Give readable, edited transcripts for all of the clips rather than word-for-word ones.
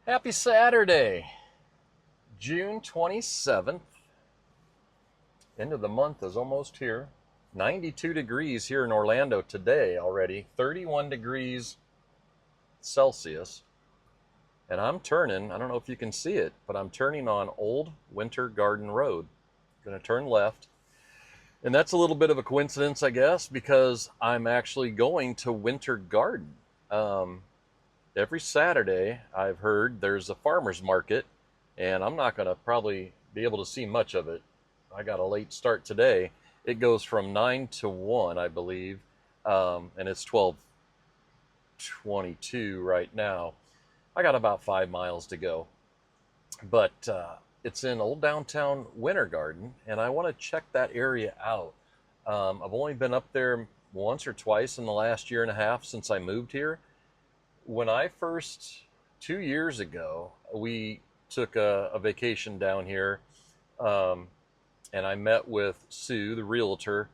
Happy Saturday, June 27th. End of the month is almost here. 92 degrees here in Orlando today already, 31 degrees Celsius. And I'm turning, I don't know if you can see it, but I'm turning on Old Winter Garden Road. Going to turn left. And that's a little bit of a coincidence, I guess, because I'm actually going to Winter Garden. Every Saturday, I've heard there's a farmer's market, and I'm not going to probably be able to see much of it. I got a late start today. It goes from 9 to 1, I believe, and it's 12:22 right now. I got about 5 miles to go, but it's in Old Downtown Winter Garden, and I want to check that area out. I've only been up there once or twice in the last year and a half since I moved here. When I first, 2 years ago, we took a vacation down here, and I met with Sue, the realtor,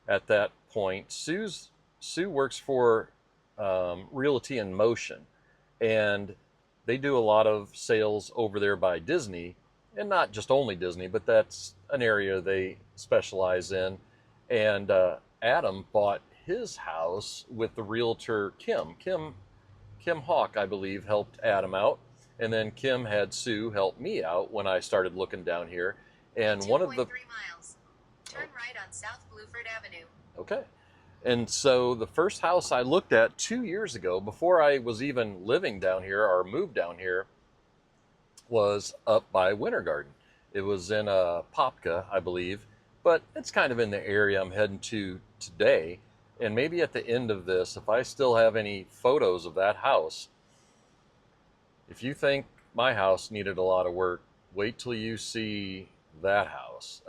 at that point. Sue works for Realty in Motion, and they do a lot of sales over there by Disney, and not just only Disney, but that's an area they specialize in. And Adam bought his house with the realtor Kim Hawk, I believe, helped Adam out. And then Kim had Sue help me out when I started looking down here. And one of the 2.3 miles. Turn right on South Bluford Avenue. Okay. And so the first house I looked at 2 years ago, before I was even living down here or moved down here, was up by Winter Garden. It was in Popka, I believe, but it's kind of in the area I'm heading to today. And maybe at the end of this, if I still have any photos of that house, if you think my house needed a lot of work, wait till you see that house.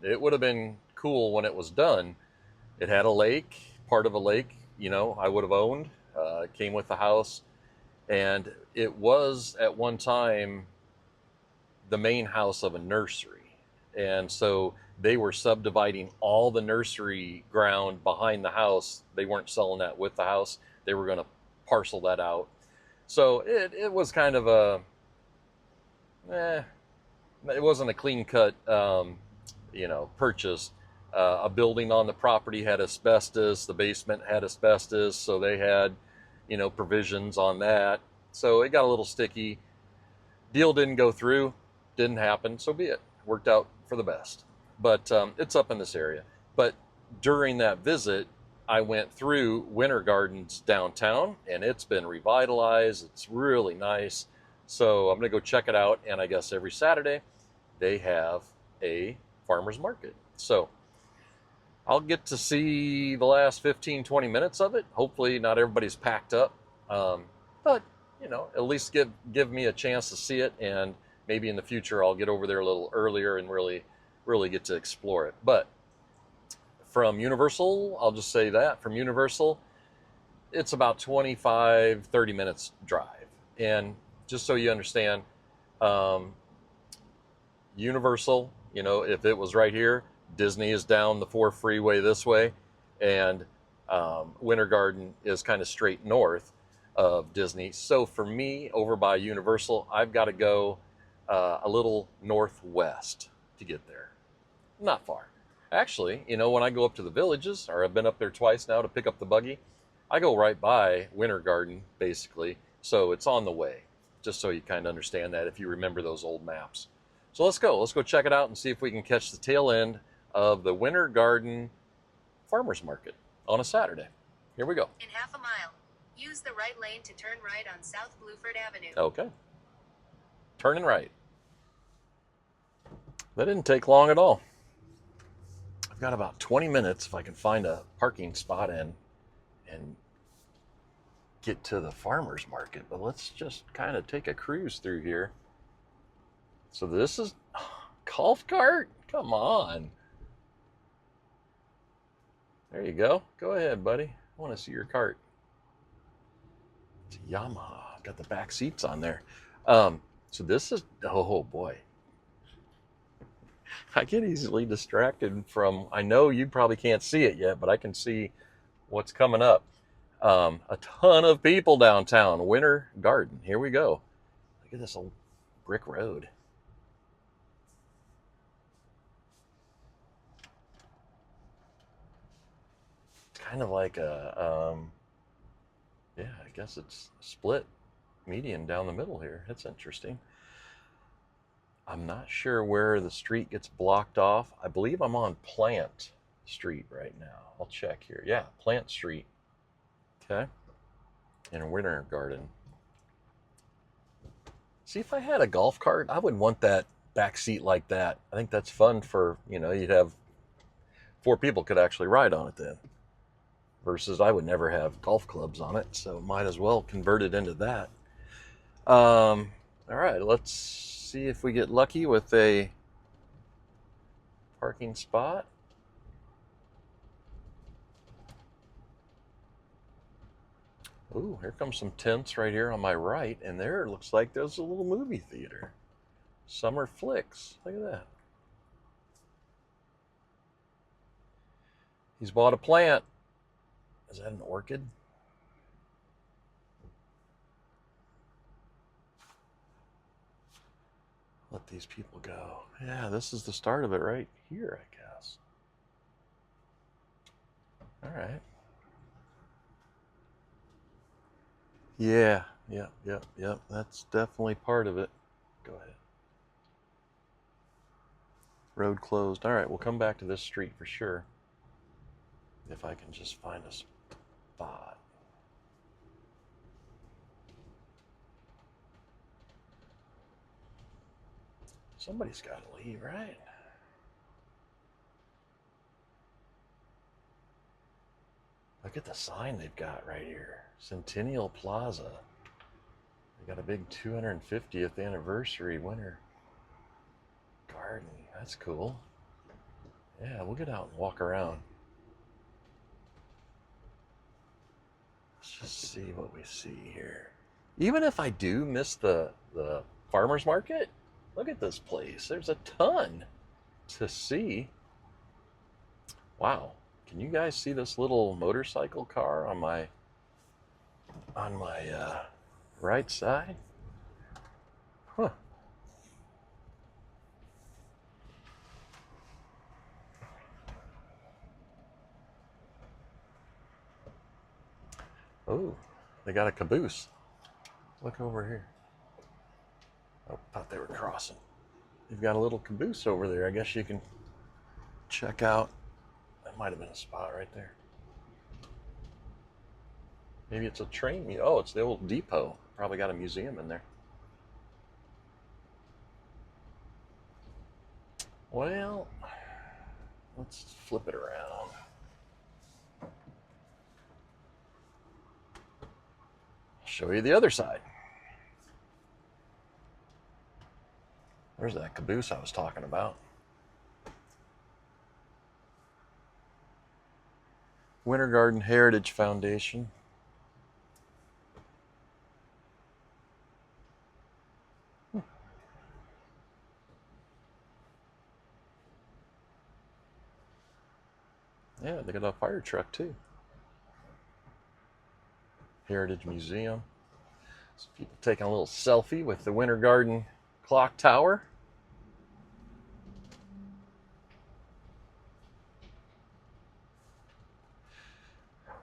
It would have been cool when it was done. It had a lake, part of a lake, I would have owned. It came with the house. And it was at one time the main house of a nursery. And so they were subdividing all the nursery ground behind the house. They weren't selling that with the house. They were going to parcel that out. So it was kind of it wasn't a clean cut, purchase. A building on the property had asbestos. The basement had asbestos. So they had, provisions on that. So it got a little sticky. Deal didn't go through. Didn't happen. So be it. Worked out for the best. But it's up in this area. But during that visit, I went through Winter Gardens downtown, and it's been revitalized. It's really nice. So I'm going to go check it out. And I guess every Saturday they have a farmer's market. So I'll get to see the last 15, 20 minutes of it. Hopefully not everybody's packed up. But, at least give me a chance to see it. And maybe in the future I'll get over there a little earlier and really get to explore it. But from Universal, I'll just say that, from Universal, it's about 25, 30 minutes drive. And just so you understand, Universal, if it was right here, Disney is down the 4 freeway this way, and Winter Garden is kind of straight north of Disney. So for me, over by Universal, I've got to go a little northwest to get there. Not far. Actually, when I go up to the Villages, or I've been up there twice now to pick up the buggy, I go right by Winter Garden, basically. So it's on the way, just so you kind of understand that if you remember those old maps. So let's go check it out and see if we can catch the tail end of the Winter Garden Farmers Market on a Saturday. Here we go. In half a mile, use the right lane to turn right on South Bluford Avenue. Okay. Turning right. That didn't take long at all. I've got about 20 minutes if I can find a parking spot and get to the farmer's market. But let's just kind of take a cruise through here. So this is golf cart? Come on. There you go. Go ahead, buddy. I want to see your cart. It's a Yamaha. Got the back seats on there. So this is, oh boy. I get easily distracted from, I know you probably can't see it yet, but I can see what's coming up. A ton of people downtown. Winter Garden. Here we go. Look at this old brick road. It's kind of like a, yeah, I guess it's split median down the middle here. That's interesting. I'm not sure where the street gets blocked off. I believe I'm on Plant Street right now. I'll check here. Yeah, Plant Street. Okay. In Winter Garden. See, if I had a golf cart, I would want that back seat like that. I think that's fun for, you'd have 4 people could actually ride on it then. Versus I would never have golf clubs on it, so might as well convert it into that. All right, let's see if we get lucky with a parking spot. Ooh, here comes some tents right here on my right, and there it looks like there's a little movie theater. Summer Flicks. Look at that. He's bought a plant. Is that an orchid? Let these people go. Yeah, this is the start of it right here, I guess. All right. Yeah, yep. That's definitely part of it. Go ahead. Road closed. All right, we'll come back to this street for sure. If I can just find a spot. Somebody's got to leave, right? Look at the sign they've got right here. Centennial Plaza. They got a big 250th anniversary winter garden. That's cool. Yeah, we'll get out and walk around. Let's just see what we see here. Even if I do miss the farmer's market, look at this place. There's a ton to see. Wow. Can you guys see this little motorcycle car on my right side? Huh. Oh, they got a caboose. Look over here. Oh, thought they were crossing. They've got a little caboose over there. I guess you can check out. That might have been a spot right there. Maybe it's a train. Oh, it's the old depot. Probably got a museum in there. Well, let's flip it around. I'll show you the other side. There's that caboose I was talking about. Winter Garden Heritage Foundation. Yeah, they got a fire truck too. Heritage Museum. Some people taking a little selfie with the Winter Garden clock tower.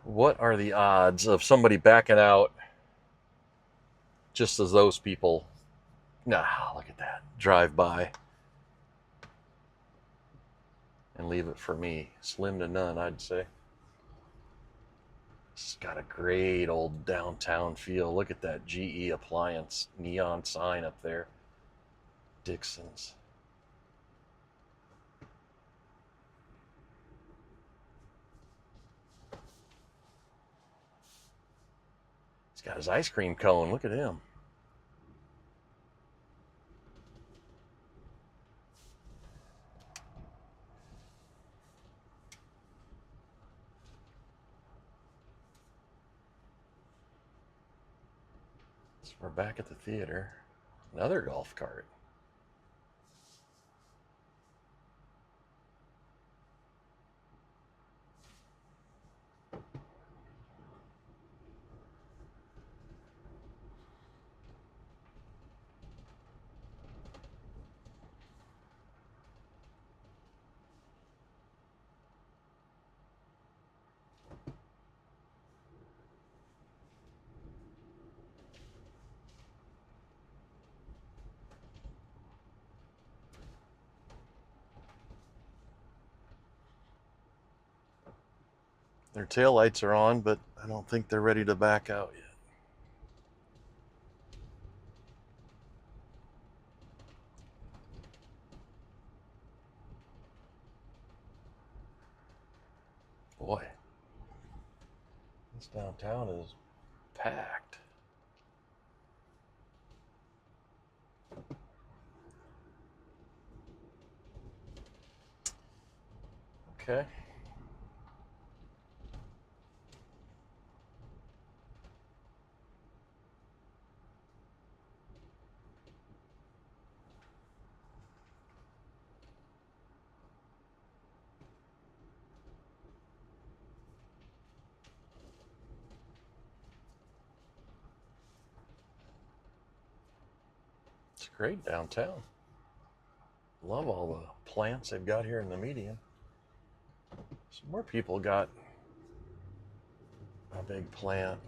What are the odds of somebody backing out just as those people, look at that, drive by and leave it for me? Slim to none, I'd say. It's got a great old downtown feel. Look at that GE Appliance neon sign up there. Dixon's. He's got his ice cream cone. Look at him. So we're back at the theater. Another golf cart. Their tail lights are on, but I don't think they're ready to back out yet. Boy, this downtown is packed. Okay. It's great downtown. Love all the plants they've got here in the median. Some more people got a big plant.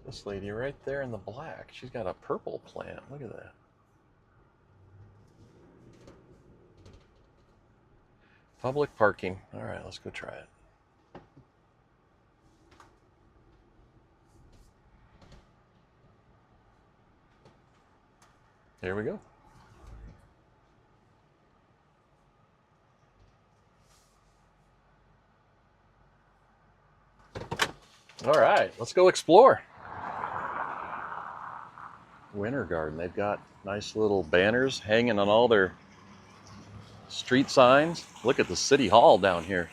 This lady right there in the black, she's got a purple plant. Look at that. Public parking. All right, let's go try it. Here we go. All right, let's go explore. Winter Garden. They've got nice little banners hanging on all their street signs. Look at the City Hall down here.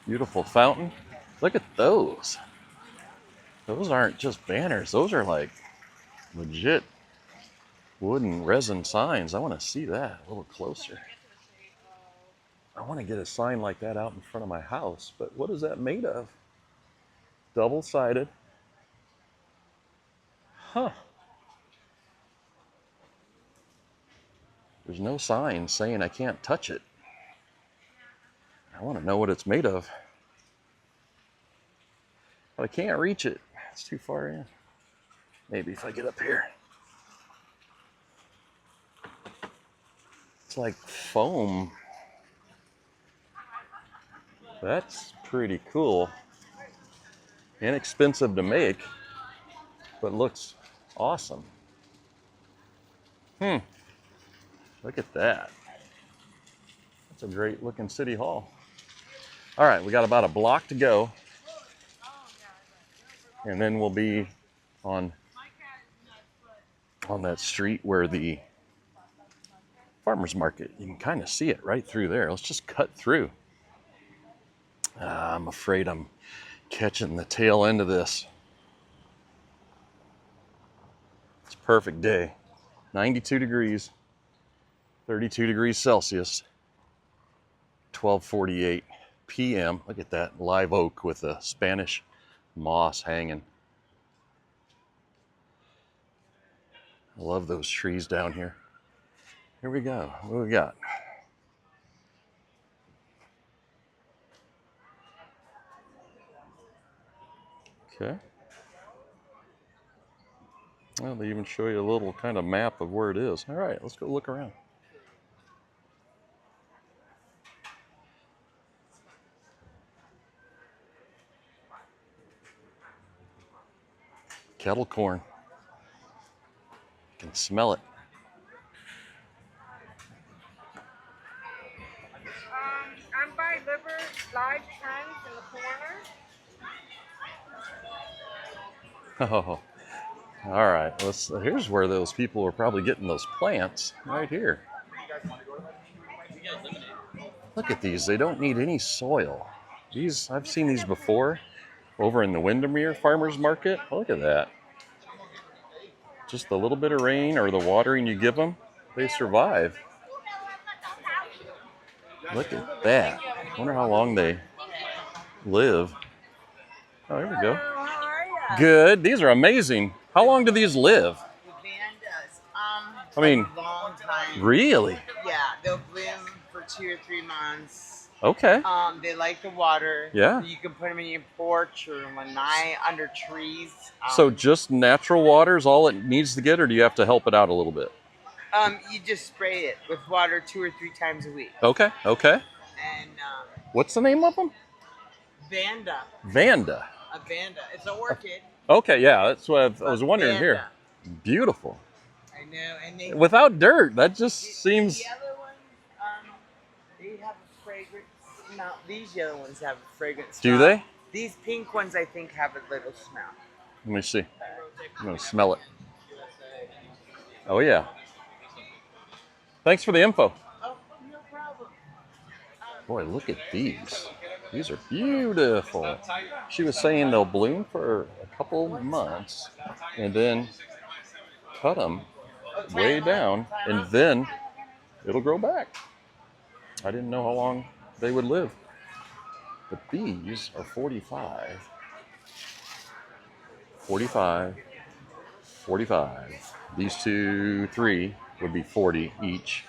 Beautiful fountain. Look at those. Those aren't just banners. Those are like legit wooden resin signs. I want to see that a little closer. I want to get a sign like that out in front of my house, but what is that made of? Double-sided. Huh. There's no sign saying I can't touch it. I want to know what it's made of. But I can't reach it. It's too far in. Maybe if I get up here. It's like foam. That's pretty cool. Inexpensive to make, but looks awesome. Look at that. That's a great looking City Hall. All right, we got about a block to go. And then we'll be on that street where the farmer's market, you can kind of see it right through there. Let's just cut through. I'm afraid I'm catching the tail end of this. It's a perfect day. 92 degrees, 32 degrees Celsius, 12:48 p.m. Look at that live oak with the Spanish moss hanging. I love those trees down here. Here we go. What do we got? Okay. Well, they even show you a little kind of map of where it is. All right, let's go look around. Kettle corn. You can smell it. I'm by Liver Live Trends in the corner. Oh, all right. Here's where those people are probably getting those plants right here. Look at these. They don't need any soil. I've seen these before over in the Windermere Farmers Market. Look at that. Just a little bit of rain or the watering you give them, they survive. Look at that. I wonder how long they live. Oh, here we go. Good. These are amazing. How long do these live? The van does. I mean, a long time. really? Yeah, they'll bloom for 2 or 3 months, Okay. They like the water. Yeah. You can put them in your porch or one night under trees. So just natural water is all it needs to get, or do you have to help it out a little bit? You just spray it with water 2 or 3 times a week. Okay. Okay. And What's the name of them? Vanda, Vanda. a Vanda. It's an orchid. Okay. Yeah, that's what I was wondering Vanda. here. Beautiful. I know, and they Without dirt, that just seems. The other ones, they have a fragrance. No, these yellow ones have a fragrance. Do smell. they? These pink ones, I think, have a little smell. Let me see. I'm gonna smell it. Oh yeah. Thanks for the info. Oh, no problem. Boy, look at these. These are beautiful. She was saying they'll bloom for a couple months and then cut them way down and then it'll grow back. I didn't know how long they would live. But these are 45. 45. 45. These 2, 3 would be 40 each.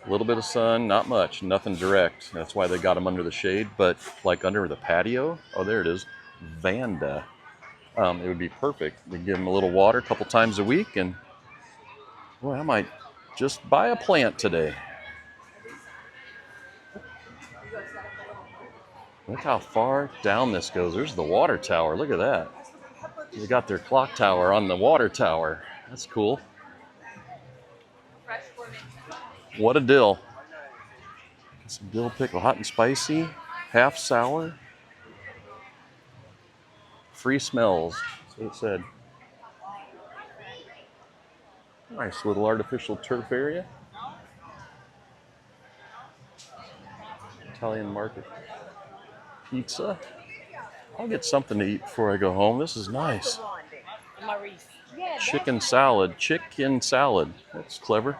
A little bit of sun, not much, nothing direct. That's why they got them under the shade, but like under the patio, oh, there it is, Vanda. It would be perfect. We give them a little water a couple times a week, and boy, I might just buy a plant today. Look how far down this goes. There's the water tower. Look at that. They got their clock tower on the water tower. That's cool. What a dill. Get some dill pickle, hot and spicy, half sour. Free smells, that's what it said. Nice little artificial turf area. Italian market. Pizza. I'll get something to eat before I go home. This is nice. Chicken salad. Chicken salad. That's clever.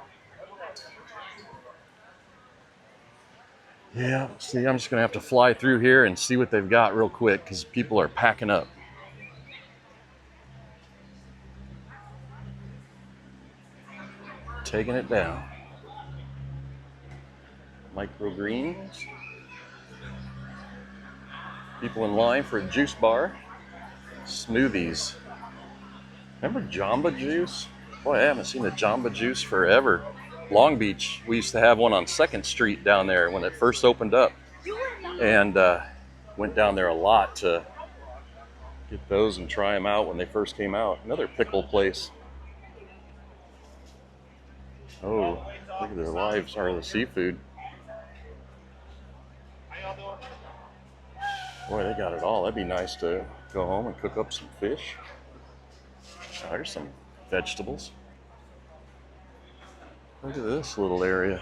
Yeah, see, I'm just going to have to fly through here and see what they've got real quick because people are packing up. Taking it down. Microgreens. People in line for a juice bar. Smoothies. Remember Jamba Juice? Boy, I haven't seen the Jamba Juice forever. Long Beach, we used to have one on 2nd Street down there when it first opened up. And went down there a lot to get those and try them out when they first came out. Another pickle place. Oh, look at their lives, or the seafood. Boy, they got it all. That'd be nice to go home and cook up some fish. Oh, there's some vegetables. Look at this little area.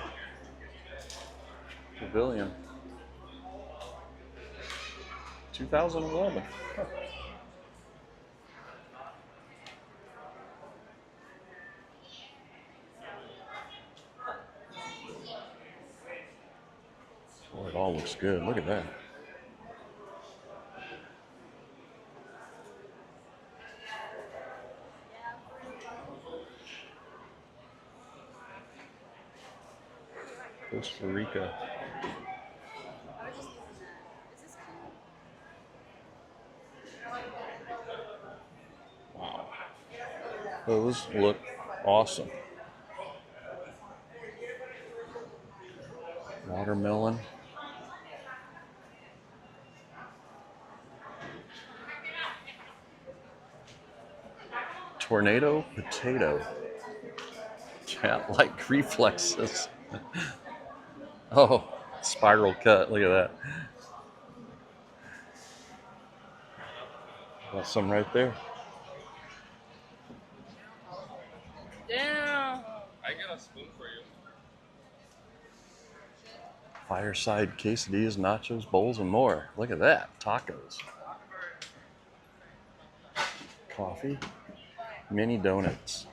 Pavilion. 2011. Huh. Boy, it all looks good. Look at that. Costa Rica. Wow. Those look awesome. Watermelon. Tornado potato. Cat-like reflexes. Oh, spiral cut. Look at that. Got some right there. Damn. I get a spoon for you. Fireside quesadillas, nachos, bowls, and more. Look at that. Tacos. Coffee. Mini donuts.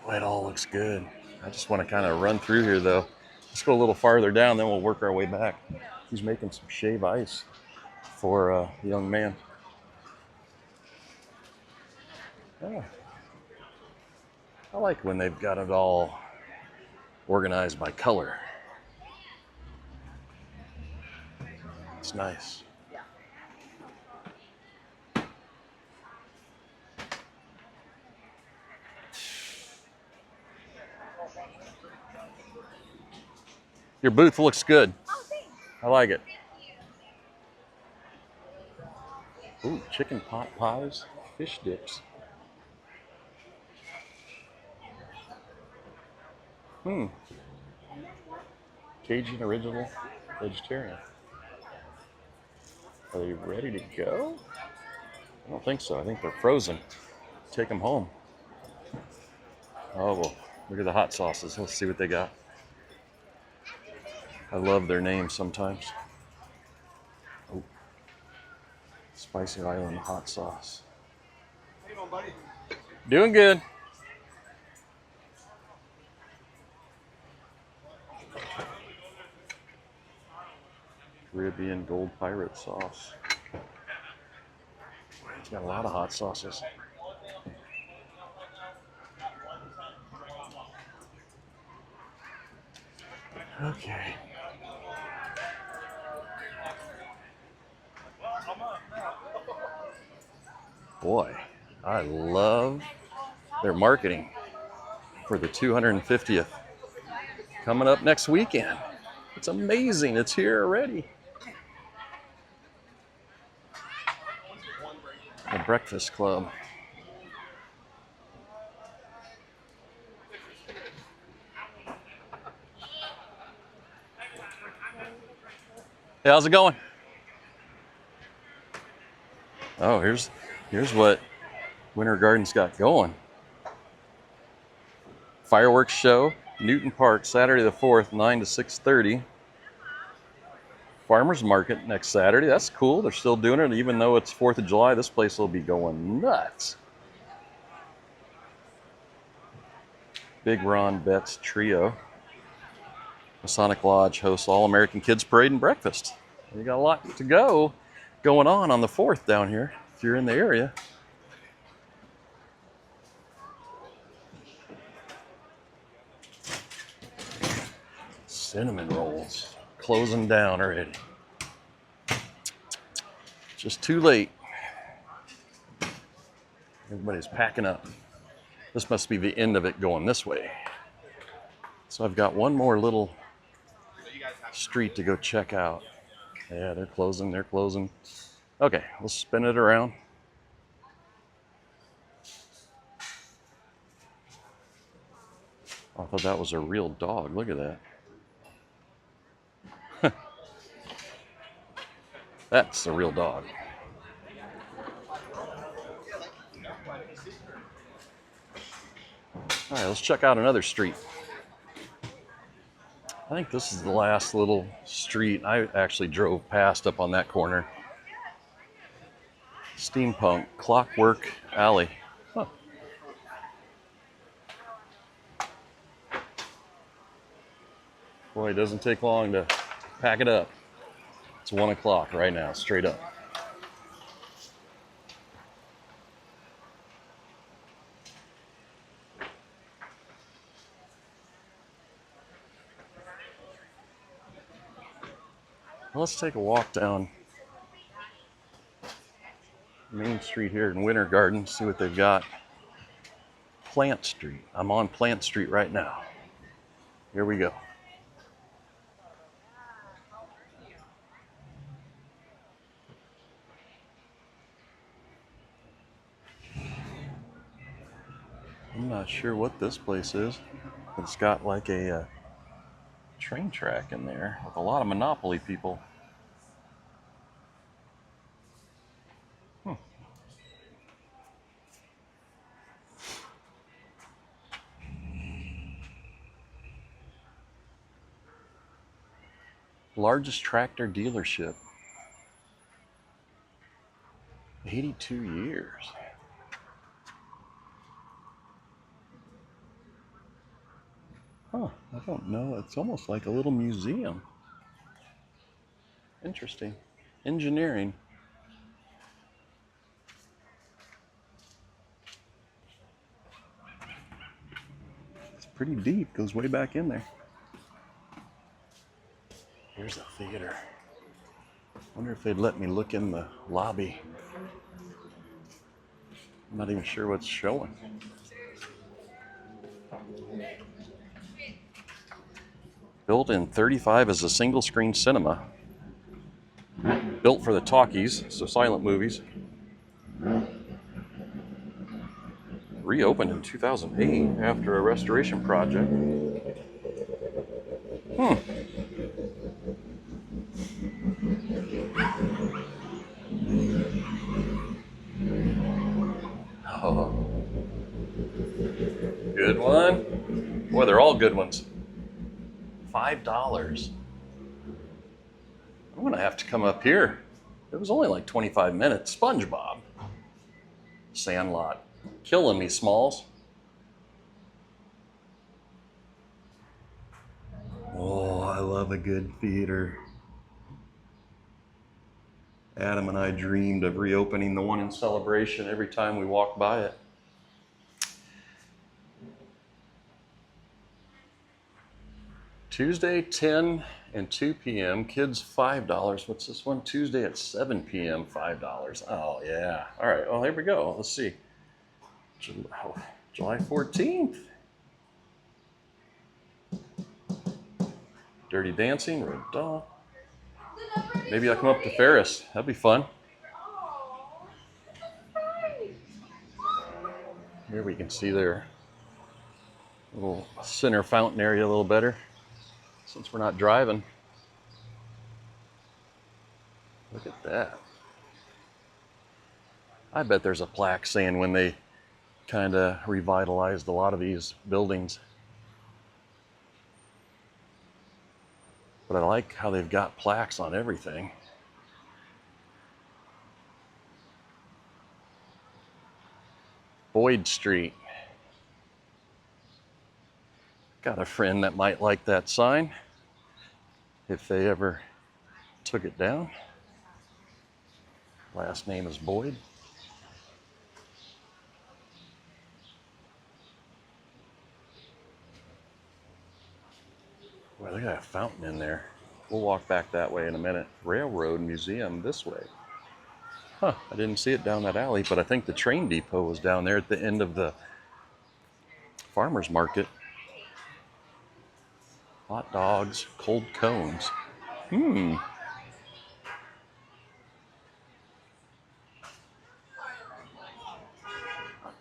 Boy, it all looks good. I just want to kind of run through here, though. Let's go a little farther down, then we'll work our way back. He's making some shave ice for a young man. Oh. I like when they've got it all organized by color. It's nice. Your booth looks good. I like it. Ooh, chicken pot pies, fish dips. Cajun original vegetarian. Are they ready to go? I don't think so. I think they're frozen. Take them home. Oh, well, look at the hot sauces. Let's see what they got. I love their names sometimes. Oh, Spicy Island hot sauce. How you doing, buddy? Doing good. Caribbean Gold Pirate sauce. It's got a lot of hot sauces. Okay. Boy, I love their marketing for the 250th coming up next weekend. It's amazing. It's here already. The Breakfast Club. Hey, how's it going? Oh, here's what Winter Garden's got going. Fireworks show, Newton Park, Saturday the 4th, 9 to 6:30. Farmers market next Saturday. That's cool. They're still doing it. Even though it's 4th of July, this place will be going nuts. Big Ron Betts Trio. Masonic Lodge hosts All-American Kids Parade and Breakfast. You got a lot to go going on the 4th down here if you're in the area. Cinnamon rolls closing down already. Just too late. Everybody's packing up. This must be the end of it going this way. So I've got one more little street to go check out. Yeah, they're closing. Okay, we'll spin it around. I thought that was a real dog. Look at that. That's a real dog. All right, let's check out another street. I think this is the last little street I actually drove past up on that corner. Steampunk Clockwork Alley. Huh. Boy, it doesn't take long to pack it up. It's 1 o'clock right now, straight up. Well, let's take a walk down Main Street here in Winter Garden, see what they've got. Plant Street. I'm on Plant Street right now. Here we go. I'm not sure what this place is, but it's got like a train track in there with a lot of Monopoly people. Largest tractor dealership. 82 years. Huh, I don't know. It's almost like a little museum. Interesting. Engineering. pretty deep, goes way back in there. Here's the theater. Wonder if they'd let me look in the lobby. I'm not even sure what's showing. Built in 35 as a single screen cinema. Built for the talkies, so silent movies. Reopened in 2008 after a restoration project. Oh. Good one. Boy, they're all good ones. $5. I'm gonna have to come up here. It was only like 25 minutes. SpongeBob. Sandlot. Killing me, Smalls. Oh, I love a good theater. Adam and I dreamed of reopening the one in Celebration every time we walked by it. Tuesday, 10 and 2 p.m. Kids, $5. What's this one? Tuesday at 7 p.m., $5. Oh, yeah. All right, well, here we go. Let's see. July 14th. Dirty Dancing, Red Dawn. Maybe I'll come up to Ferris. That'd be fun. Here we can see their little center fountain area a little better, since we're not driving. Look at that. I bet there's a plaque saying when they kind of revitalized a lot of these buildings. But I like how they've got plaques on everything. Boyd Street. Got a friend that might like that sign if they ever took it down. Last name is Boyd. Boy, they got a fountain in there. We'll walk back that way in a minute. Railroad Museum this way. Huh, I didn't see it down that alley, but I think the train depot was down there at the end of the farmer's market. Hot dogs, cold cones.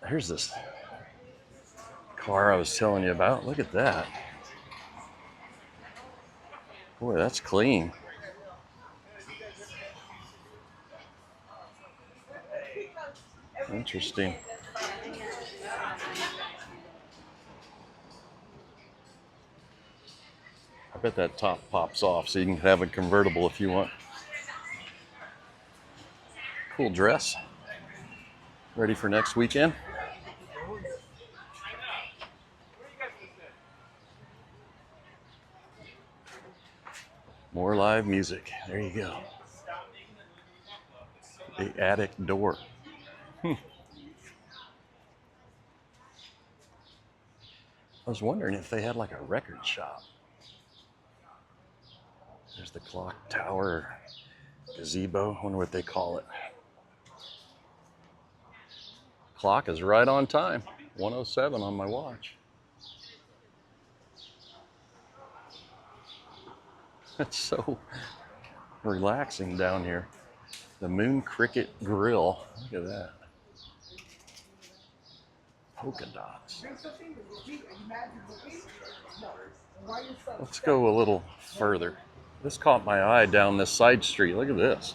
Here's this car I was telling you about. Look at that. Boy, that's clean. Interesting. I bet that top pops off so you can have a convertible if you want. Cool dress. Ready for next weekend? More live music. There you go. The attic door. I was wondering if they had like a record shop. There's the clock tower, gazebo. I wonder what they call it. Clock is right on time. 1:07 on my watch. It's so relaxing down here. The Moon Cricket Grill. Look at that. Polka dots. Let's go a little further. This caught my eye down this side street. Look at this.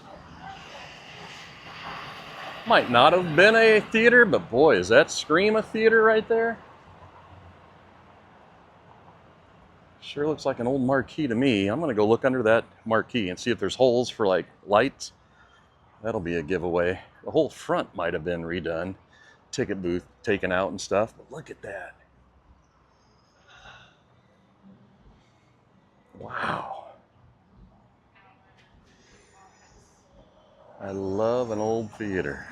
Might not have been a theater, but boy, is that Scream a theater right there? Sure looks like an old marquee to me. I'm gonna go look under that marquee and see if there's holes for like lights. That'll be a giveaway. The whole front might have been redone. Ticket booth taken out and stuff, but look at that. Wow. I love an old theater.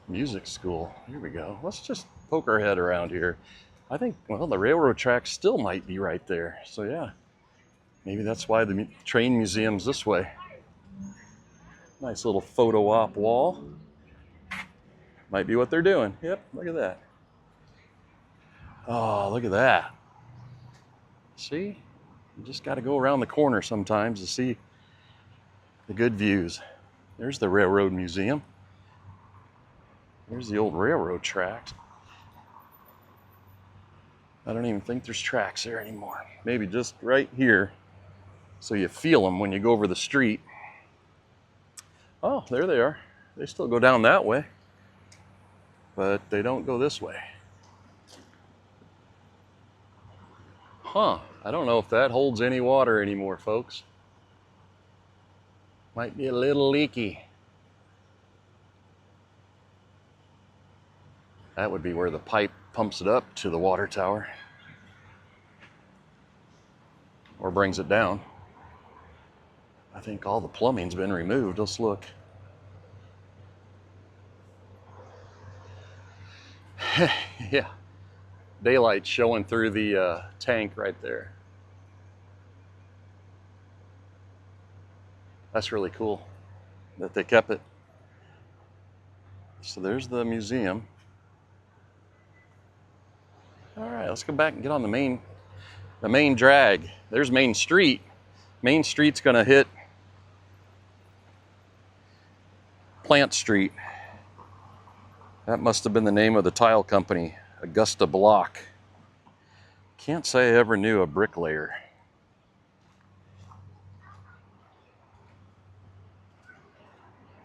Music school. Here we go. Let's just poke our head around here. I think, well, the railroad tracks still might be right there. So yeah, maybe that's why the train museum's this way. Nice little photo op wall. Might be what they're doing. Yep, look at that. Oh, look at that. See? You just got to go around the corner sometimes to see the good views. There's the Railroad Museum. There's the old railroad tracks. I don't even think there's tracks there anymore. Maybe just right here so you feel them when you go over the street. Oh, there they are. They still go down that way, but they don't go this way. Huh, I don't know if that holds any water anymore, folks. Might be a little leaky. That would be where the pipe pumps it up to the water tower. Or brings it down. I think all the plumbing's been removed. Let's look. Yeah. Daylight showing through the tank right there. That's really cool that they kept it. So there's the museum. All right, let's go back and get on the main drag. There's Main Street. Main Street's gonna hit Plant Street. That must have been the name of the tile company, Augusta Block. Can't say I ever knew a bricklayer.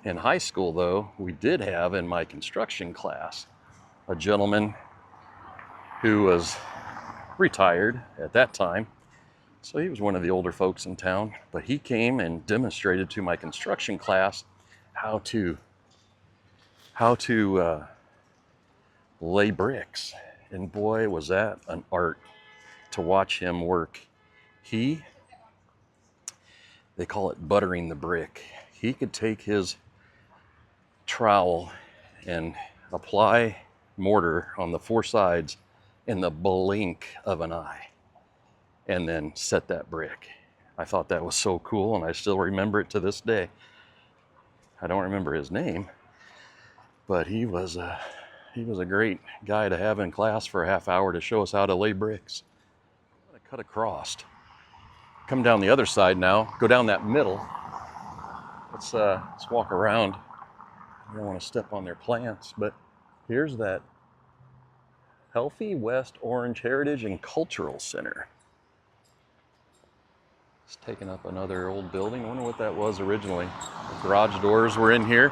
In high school, though, we did have in my construction class a gentleman who was retired at that time. So he was one of the older folks in town, but he came and demonstrated to my construction class how to lay bricks. And boy, was that an art to watch him work. They call it buttering the brick. He could take his trowel and apply mortar on the four sides in the blink of an eye and then set that brick. I thought that was so cool, and I still remember it to this day. I don't remember his name, but he was a great guy to have in class for a half hour to show us how to lay bricks. I'm gonna cut across. Come down the other side now, go down that middle. Let's walk around. I don't want to step on their plants, but here's that Healthy West Orange Heritage and Cultural Center. It's taking up another old building. I wonder what that was originally. The garage doors were in here.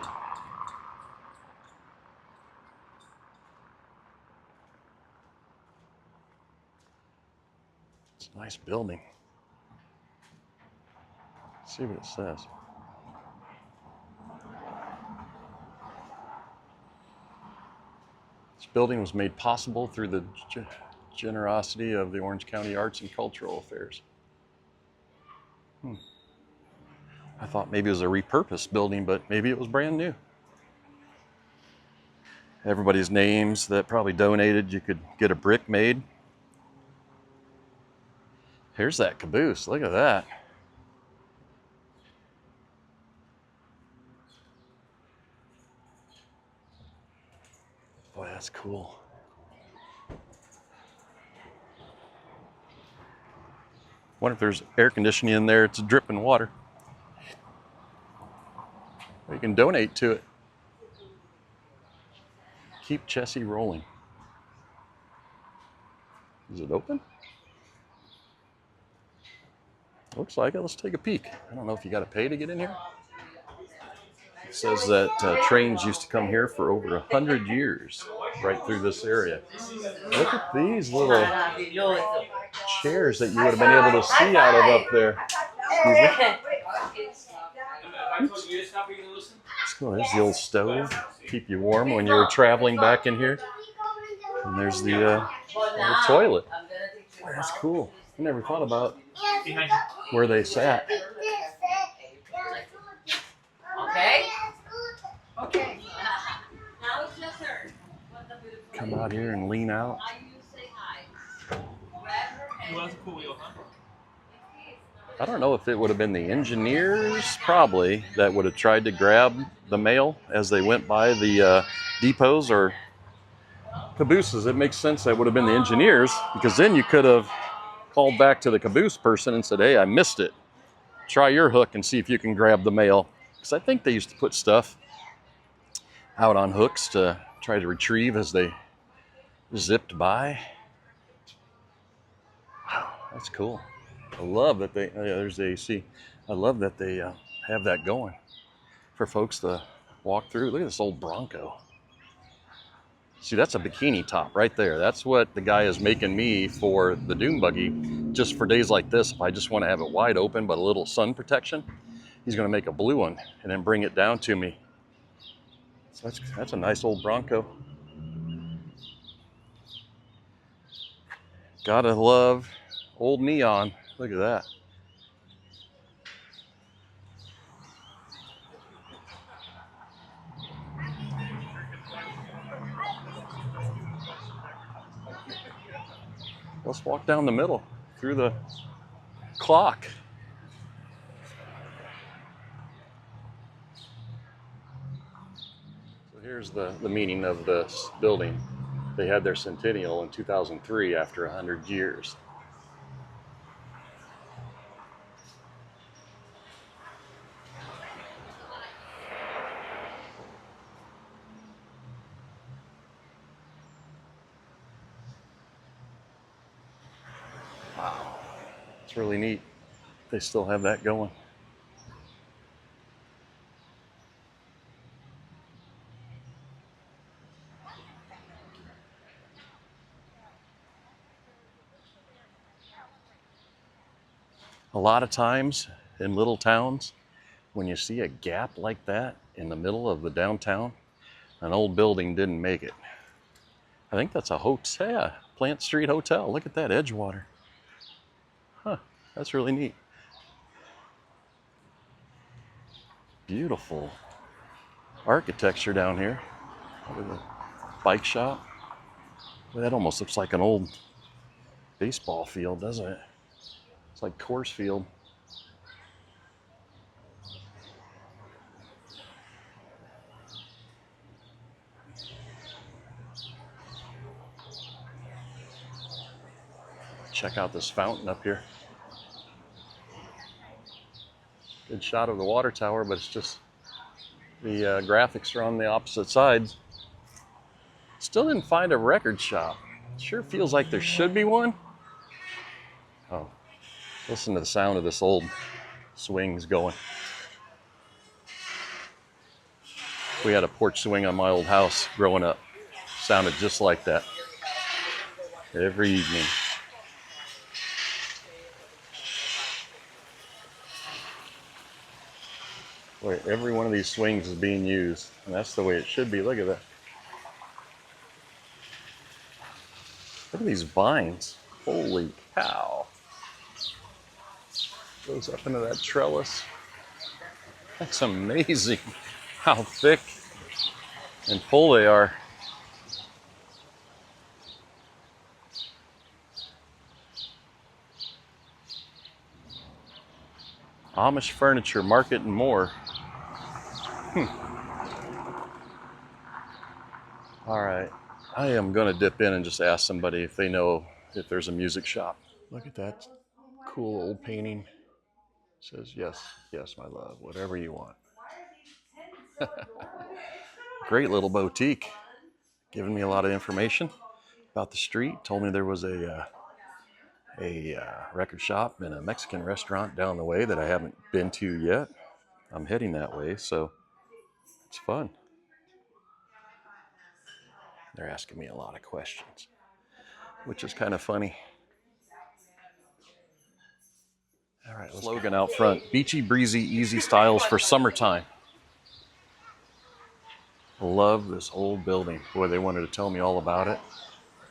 It's a nice building. Let's see what it says. This building was made possible through the generosity of the Orange County Arts and Cultural Affairs. I thought maybe it was a repurposed building, but maybe it was brand new. Everybody's names that probably donated, you could get a brick made. Here's that caboose, look at that. Boy, that's cool. Wonder if there's air conditioning in there. It's dripping water. You can donate to it. Keep Chessie rolling. Is it open? Looks like it. Let's take a peek. I don't know if you got to pay to get in here. It says that trains used to come here for over 100 years, right through this area. Look at these little chairs that you would have been able to see out of up there. Let's go. There's the old stove. Keep you warm when you were traveling back in here. And there's the toilet. Boy, that's cool. I never thought about where they sat. Okay. Okay. Now it's your turn. Come out here and lean out. I don't know if it would have been the engineers, probably, that would have tried to grab the mail as they went by the depots or cabooses. It makes sense that would have been the engineers, because then you could have called back to the caboose person and said, hey, I missed it. Try your hook and see if you can grab the mail. Because I think they used to put stuff out on hooks to try to retrieve as they zipped by. Wow, that's cool. I love that they, there's the AC. I love that they have that going for folks to walk through. Look at this old Bronco. See, that's a bikini top right there. That's what the guy is making me for the dune buggy, just for days like this. If I just want to have it wide open but a little sun protection, he's going to make a blue one and then bring it down to me. So that's a nice old Bronco. Gotta love old neon. Look at that. Let's walk down the middle through the clock. So here's the meaning of this building. They had their centennial in 2003 after 100 years. Wow, it's really neat. They still have that going. A lot of times in little towns, when you see a gap like that in the middle of the downtown, an old building didn't make it. I think that's a hotel, Plant Street Hotel. Look at that, Edgewater. Huh, that's really neat. Beautiful architecture down here. Look at the bike shop. Well, that almost looks like an old baseball field, doesn't it? It's like Coors Field. Check out this fountain up here. Good shot of the water tower, but it's just the graphics are on the opposite side. Still didn't find a record shop. Sure feels like there should be one. Oh, listen to the sound of this old swings going. We had a porch swing on my old house growing up. Sounded just like that every evening. Boy, every one of these swings is being used, and that's the way it should be. Look at that. Look at these vines. Holy cow. Goes up into that trellis. That's amazing how thick and full they are. Amish Furniture Market and more. All right, I am gonna dip in and just ask somebody if they know if there's a music shop. Look at that cool old painting. It says, yes, yes, my love, whatever you want. Great little boutique. Giving me a lot of information about the street. Told me there was a record shop and a Mexican restaurant down the way that I haven't been to yet. I'm heading that way, so it's fun. They're asking me a lot of questions, which is kind of funny. All right, slogan out front: beachy, breezy, easy styles for summertime. Love this old building. Boy, they wanted to tell me all about it.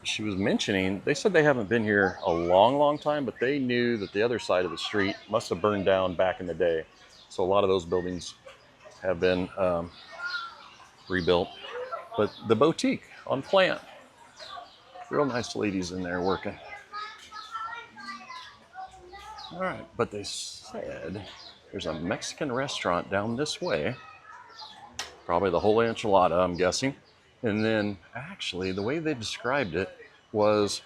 She was mentioning, they said they haven't been here a long, long time, but they knew that the other side of the street must have burned down back in the day. So a lot of those buildings have been rebuilt. But the boutique on Plant, real nice ladies in there working. All right, but they said there's a Mexican restaurant down this way. Probably the whole enchilada, I'm guessing. And then actually the way they described it was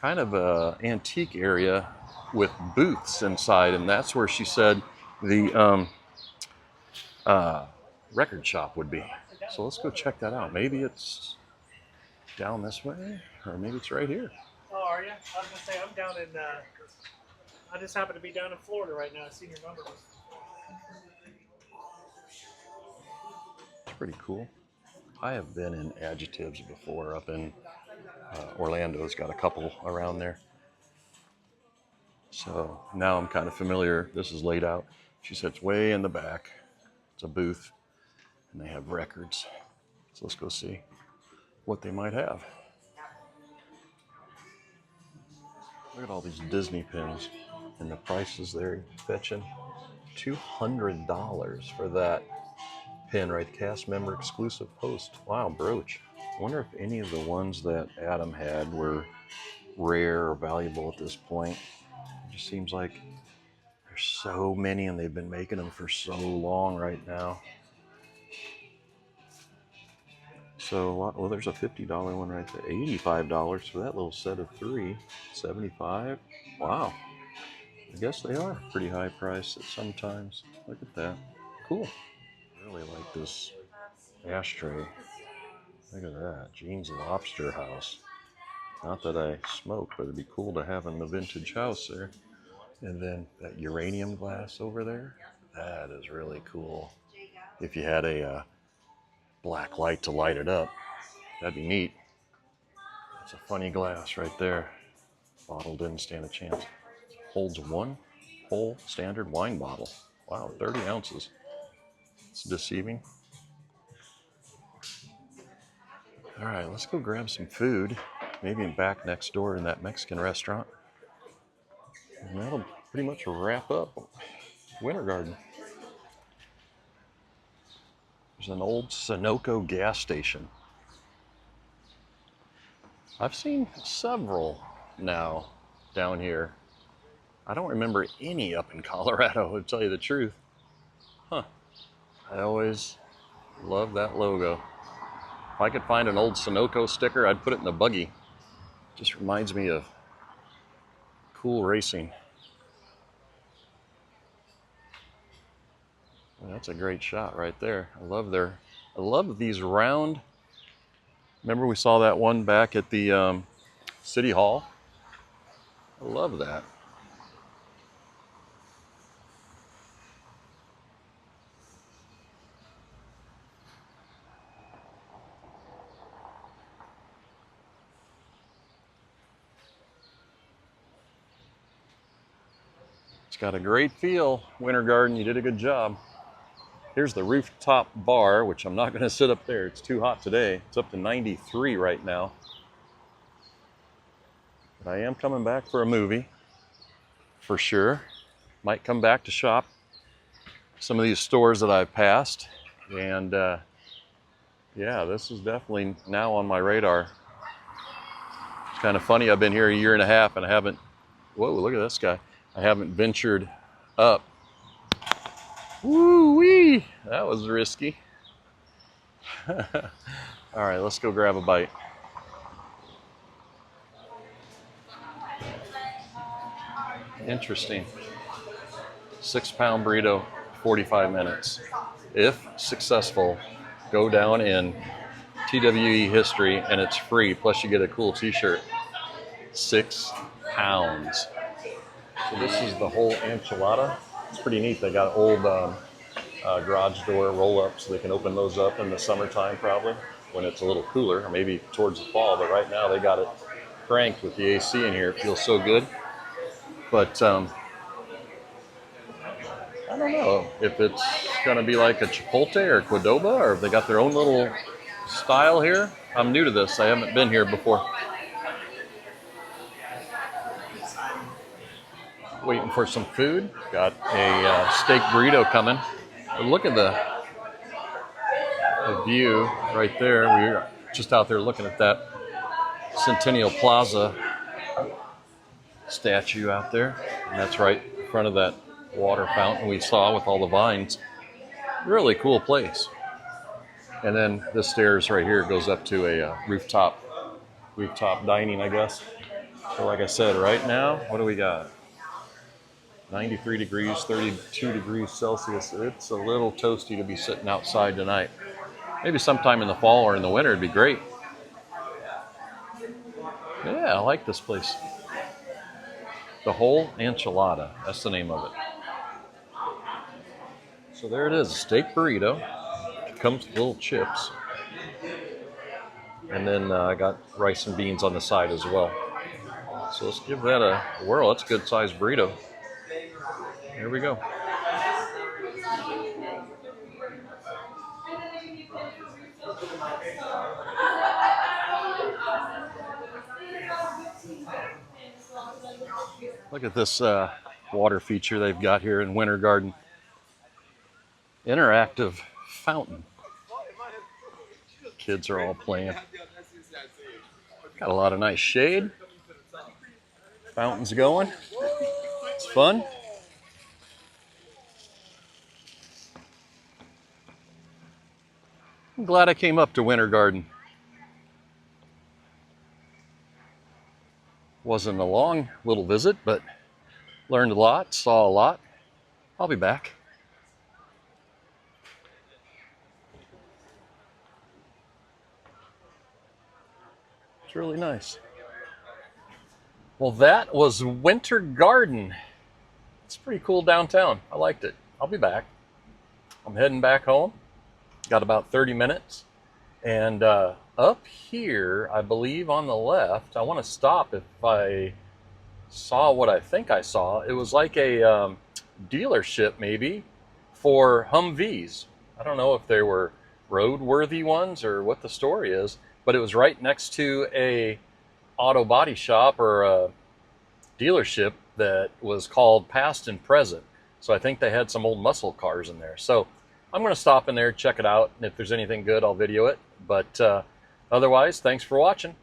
kind of a antique area with booths inside, and that's where she said the record shop would be. So let's go check that out. Maybe it's down this way, or maybe it's right here. Oh, are you? I was gonna say I'm down in. I just happen to be down in Florida right now. I seen your number. It's pretty cool. I have been in Adjectives before up in Orlando's got a couple around there. So now I'm kind of familiar. This is laid out. She said it's way in the back. It's a booth, and they have records. So let's go see what they might have. Look at all these Disney pins, and the prices they're fetching. $200 for that pin, right? Cast member exclusive post. Wow, brooch. I wonder if any of the ones that Adam had were rare or valuable at this point. It just seems like there's so many, and they've been making them for so long right now. So, well, there's a $50 one right there. $85 for that little set of 3. $75. Wow. I guess they are pretty high priced sometimes. Look at that. Cool. Really like this ashtray. Look at that. Gene's Lobster House. Not that I smoke, but it'd be cool to have in the vintage house there. And then that uranium glass over there. That is really cool. If you had a black light to light it up, that'd be neat. It's a funny glass right there. Bottle didn't stand a chance. Holds one whole standard wine bottle. Wow, 30 ounces. It's deceiving. All right, let's go grab some food. Maybe back next door in that Mexican restaurant. And that'll pretty much wrap up Winter Garden. There's an old Sunoco gas station. I've seen several now down here. I don't remember any up in Colorado, to tell you the truth. Huh. I always love that logo. If I could find an old Sunoco sticker, I'd put it in the buggy. Just reminds me of cool racing. Well, that's a great shot right there. I love these round. Remember we saw that one back at the City Hall? I love that. It's got a great feel. Winter Garden, you did a good job. Here's the rooftop bar, which I'm not going to sit up there. It's too hot today. It's up to 93 right now. But I am coming back for a movie, for sure. Might come back to shop some of these stores that I've passed. And yeah, this is definitely now on my radar. It's kind of funny. I've been here a year and a half and I haven't, whoa, look at this guy. I haven't ventured up. Woo-wee! That was risky. All right, let's go grab a bite. Interesting. 6-pound burrito, 45 minutes. If successful, go down in TWE history and it's free, plus you get a cool t-shirt. 6 pounds. So this is the whole enchilada. It's pretty neat. They got old garage door roll-ups, so they can open those up in the summertime probably when it's a little cooler, or maybe towards the fall. But right now they got it cranked with the AC in here. It feels so good. But I don't know if it's going to be like a Chipotle or a Qdoba, or if they got their own little style here. I'm new to this. I haven't been here before. Waiting for some food. Got a steak burrito coming. But look at the view right there. We're just out there looking at that Centennial Plaza. statue out there, and that's right in front of that water fountain we saw with all the vines. Really cool place. And then the stairs right here goes up to a rooftop dining, I guess. So like I said, right now, what do we got? 93 degrees, 32 degrees Celsius. It's a little toasty to be sitting outside tonight. Maybe sometime in the fall or in the winter it'd be great. Yeah, I like this place. The Whole Enchilada, that's the name of it. So there it is, a steak burrito. It comes with little chips. And then I got rice and beans on the side as well. So let's give that a whirl. That's a good sized burrito. Here we go. Look at this water feature they've got here in Winter Garden. Interactive fountain. Kids are all playing. Got a lot of nice shade. Fountains going. It's fun. I'm glad I came up to Winter Garden. Wasn't a long little visit, but learned a lot, saw a lot. I'll be back. It's really nice. Well, that was Winter Garden. It's pretty cool downtown. I liked it. I'll be back. I'm heading back home. Got about 30 minutes. And up here, I believe on the left, I want to stop if I saw what I think I saw. It was like a dealership maybe for Humvees. I don't know if they were roadworthy ones or what the story is, but it was right next to a auto body shop or a dealership that was called Past and Present. So I think they had some old muscle cars in there. So I'm going to stop in there, check it out, and if there's anything good, I'll video it. But otherwise, thanks for watching.